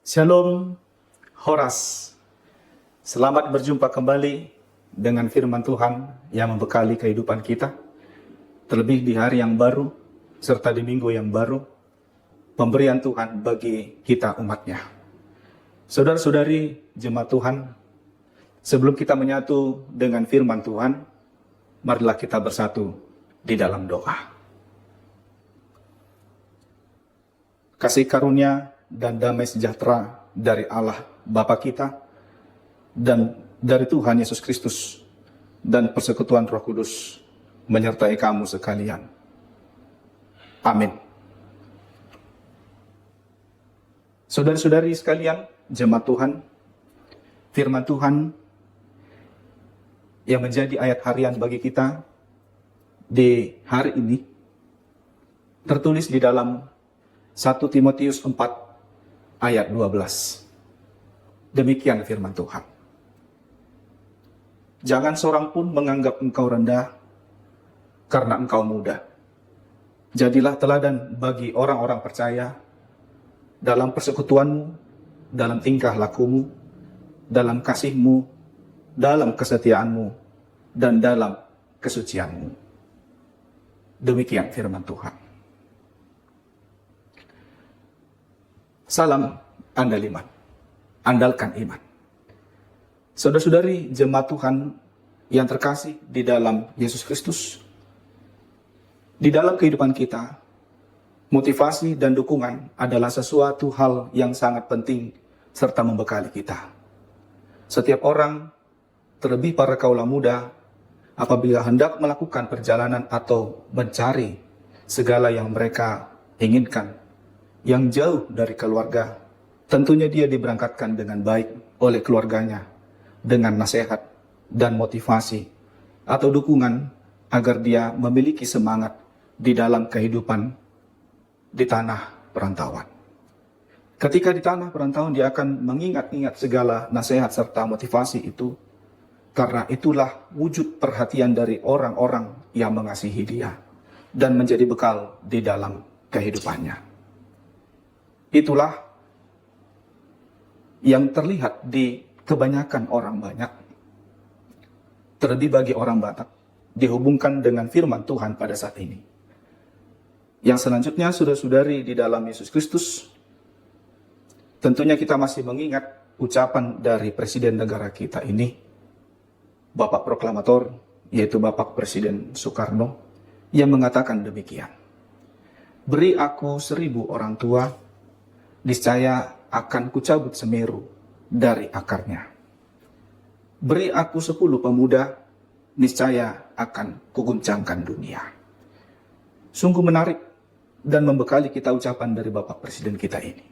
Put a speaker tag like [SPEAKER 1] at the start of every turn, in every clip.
[SPEAKER 1] Shalom, Horas. Selamat berjumpa kembali dengan firman Tuhan yang membekali kehidupan kita, terlebih di hari yang baru, serta di minggu yang baru, pemberian Tuhan bagi kita umatnya. Saudara-saudari jemaat Tuhan, sebelum kita menyatu dengan firman Tuhan, marilah kita bersatu di dalam doa. Kasih karunia dan damai sejahtera dari Allah Bapa kita dan dari Tuhan Yesus Kristus dan persekutuan Roh Kudus menyertai kamu sekalian. Amin. Saudara-saudari sekalian, jemaat Tuhan, firman Tuhan yang menjadi ayat harian bagi kita di hari ini tertulis di dalam 1 Timotius 4 ayat 12. Demikian firman Tuhan. Jangan seorang pun menganggap engkau rendah karena engkau muda. Jadilah teladan bagi orang-orang percaya dalam persekutuanmu, dalam tingkah lakumu, dalam kasihmu, dalam kesetiaanmu, dan dalam kesucianmu. Demikian firman Tuhan. Salam andal iman, andalkan iman. Saudara-saudari jemaat Tuhan yang terkasih di dalam Yesus Kristus, di dalam kehidupan kita, motivasi dan dukungan adalah sesuatu hal yang sangat penting serta membekali kita. Setiap orang, terlebih para kaula muda, apabila hendak melakukan perjalanan atau mencari segala yang mereka inginkan, yang jauh dari keluarga, tentunya dia diberangkatkan dengan baik oleh keluarganya, dengan nasihat dan motivasi atau dukungan agar dia memiliki semangat di dalam kehidupan di tanah perantauan. Ketika di tanah perantauan dia akan mengingat-ingat segala nasihat serta motivasi itu, karena itulah wujud perhatian dari orang-orang yang mengasihi dia dan menjadi bekal di dalam kehidupannya. Itulah yang terlihat di kebanyakan orang banyak, terlebih bagi orang Batak, dihubungkan dengan firman Tuhan pada saat ini. Yang selanjutnya, saudara-saudari di dalam Yesus Kristus, tentunya kita masih mengingat ucapan dari Presiden negara kita ini, Bapak Proklamator, yaitu Bapak Presiden Soekarno, yang mengatakan demikian. Beri aku 1000 orang tua, niscaya akan kucabut Semeru dari akarnya. Beri aku 10 pemuda, niscaya akan kuguncangkan dunia. Sungguh menarik dan membekali kita ucapan dari Bapak Presiden kita ini.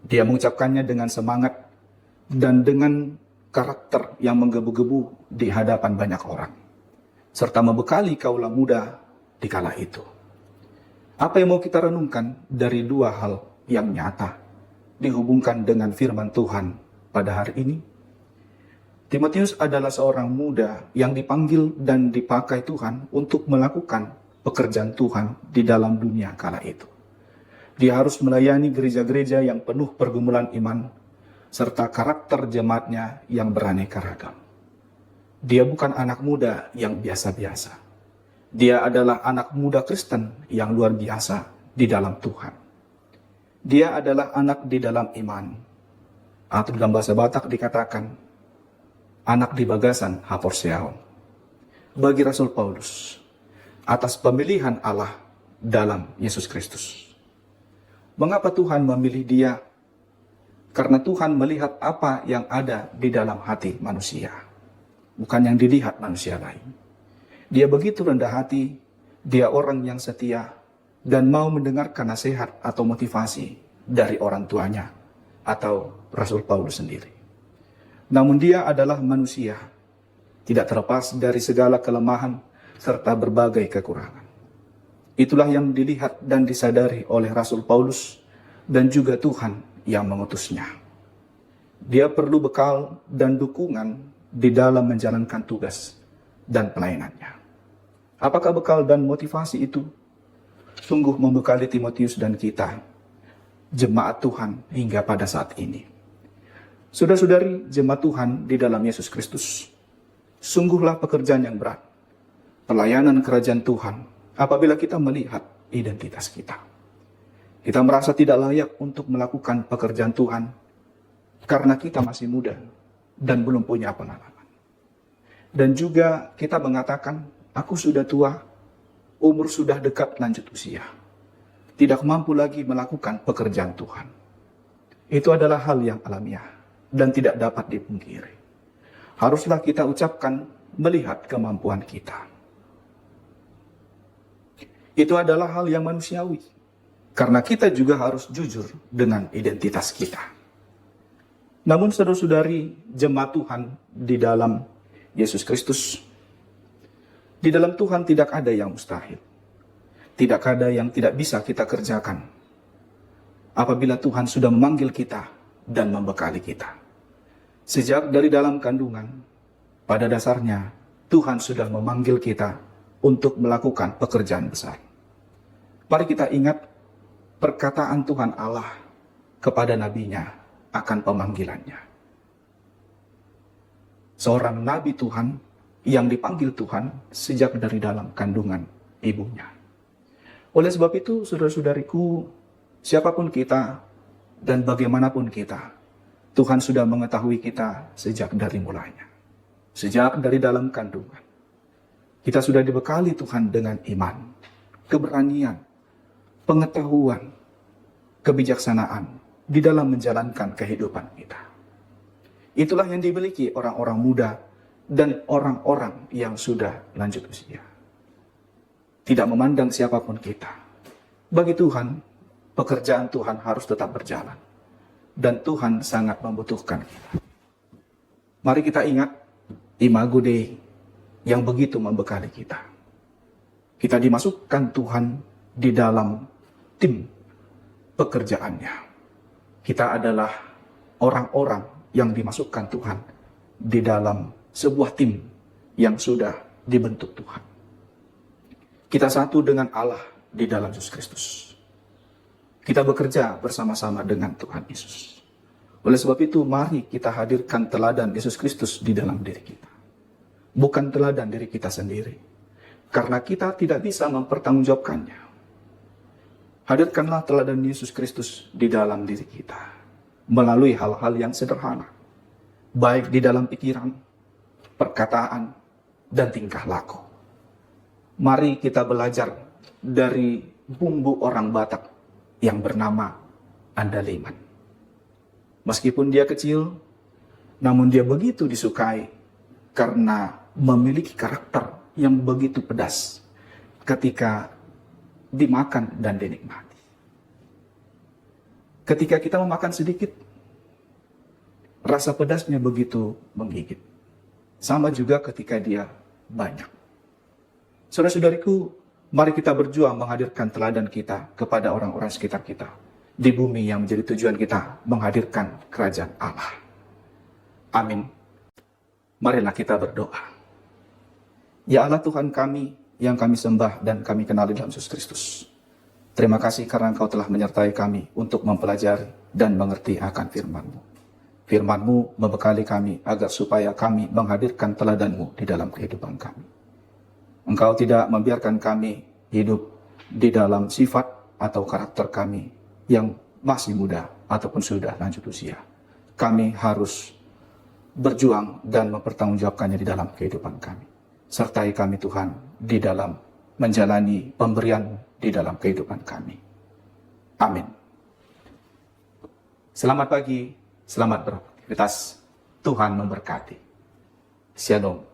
[SPEAKER 1] Dia mengucapkannya dengan semangat dan dengan karakter yang menggebu-gebu di hadapan banyak orang, serta membekali kaula muda di kala itu. Apa yang mau kita renungkan dari dua hal yang nyata dihubungkan dengan firman Tuhan pada hari ini? Timotius adalah seorang muda yang dipanggil dan dipakai Tuhan untuk melakukan pekerjaan Tuhan di dalam dunia kala itu. Dia harus melayani gereja-gereja yang penuh pergumulan iman serta karakter jemaatnya yang beraneka ragam. Dia bukan anak muda yang biasa-biasa. Dia adalah anak muda Kristen yang luar biasa di dalam Tuhan. Dia adalah anak di dalam iman, atau dalam bahasa Batak dikatakan anak di bagasan haporseaon. Bagi Rasul Paulus, atas pemilihan Allah dalam Yesus Kristus. Mengapa Tuhan memilih dia? Karena Tuhan melihat apa yang ada di dalam hati manusia, bukan yang dilihat manusia lain. Dia begitu rendah hati, dia orang yang setia, dan mau mendengarkan nasihat atau motivasi dari orang tuanya atau Rasul Paulus sendiri. Namun dia adalah manusia, tidak terlepas dari segala kelemahan serta berbagai kekurangan. Itulah yang dilihat dan disadari oleh Rasul Paulus dan juga Tuhan yang mengutusnya. Dia perlu bekal dan dukungan di dalam menjalankan tugas dan pelayanannya. Apakah bekal dan motivasi itu? Sungguh membekali Timotius dan kita jemaat Tuhan hingga pada saat ini. Saudara-saudari, jemaat Tuhan di dalam Yesus Kristus, sungguhlah pekerjaan yang berat. Pelayanan kerajaan Tuhan apabila kita melihat identitas kita. Kita merasa tidak layak untuk melakukan pekerjaan Tuhan karena kita masih muda dan belum punya pengalaman. Dan juga kita mengatakan, aku sudah tua, umur sudah dekat lanjut usia. Tidak mampu lagi melakukan pekerjaan Tuhan. Itu adalah hal yang alamiah dan tidak dapat dipungkiri. Haruslah kita ucapkan melihat kemampuan kita. Itu adalah hal yang manusiawi. Karena kita juga harus jujur dengan identitas kita. Namun saudara-saudari, jemaat Tuhan di dalam Yesus Kristus, di dalam Tuhan tidak ada yang mustahil. Tidak ada yang tidak bisa kita kerjakan. Apabila Tuhan sudah memanggil kita dan membekali kita. Sejak dari dalam kandungan, pada dasarnya Tuhan sudah memanggil kita untuk melakukan pekerjaan besar. Mari kita ingat perkataan Tuhan Allah kepada nabinya akan pemanggilannya. Seorang nabi Tuhan yang dipanggil Tuhan sejak dari dalam kandungan ibunya. Oleh sebab itu, saudara-saudariku, siapapun kita dan bagaimanapun kita, Tuhan sudah mengetahui kita sejak dari mulanya. Sejak dari dalam kandungan. Kita sudah dibekali Tuhan dengan iman, keberanian, pengetahuan, kebijaksanaan di dalam menjalankan kehidupan kita. Itulah yang dimiliki orang-orang muda dan orang-orang yang sudah lanjut usia. Tidak memandang siapapun kita. Bagi Tuhan, pekerjaan Tuhan harus tetap berjalan. Dan Tuhan sangat membutuhkan kita. Mari kita ingat imago Dei yang begitu membekali kita. Kita dimasukkan Tuhan di dalam tim pekerjaannya. Kita adalah orang-orang yang dimasukkan Tuhan di dalam sebuah tim yang sudah dibentuk Tuhan. Kita satu dengan Allah di dalam Yesus Kristus. Kita bekerja bersama-sama dengan Tuhan Yesus. Oleh sebab itu, mari kita hadirkan teladan Yesus Kristus di dalam diri kita. Bukan teladan diri kita sendiri. Karena kita tidak bisa mempertanggungjawabkannya. Hadirkanlah teladan Yesus Kristus di dalam diri kita. Melalui hal-hal yang sederhana. Baik di dalam pikiran, perkataan, dan tingkah laku. Mari kita belajar dari bumbu orang Batak yang bernama andaliman. Meskipun dia kecil, namun dia begitu disukai karena memiliki karakter yang begitu pedas ketika dimakan dan dinikmati. Ketika kita memakan sedikit, rasa pedasnya begitu menggigit. Sama juga ketika dia banyak. Saudara-saudariku, mari kita berjuang menghadirkan teladan kita kepada orang-orang sekitar kita. Di bumi yang menjadi tujuan kita menghadirkan kerajaan Allah. Amin. Marilah kita berdoa. Ya Allah Tuhan kami yang kami sembah dan kami kenali dalam Yesus Kristus. Terima kasih karena Engkau telah menyertai kami untuk mempelajari dan mengerti akan firman-Mu. Firman-Mu membekali kami agar supaya kami menghadirkan teladan-Mu di dalam kehidupan kami. Engkau tidak membiarkan kami hidup di dalam sifat atau karakter kami yang masih muda ataupun sudah lanjut usia. Kami harus berjuang dan mempertanggungjawabkannya di dalam kehidupan kami. Sertai kami Tuhan di dalam menjalani pemberian di dalam kehidupan kami. Amin. Selamat pagi, selamat beraktivitas. Tuhan memberkati. Shalom.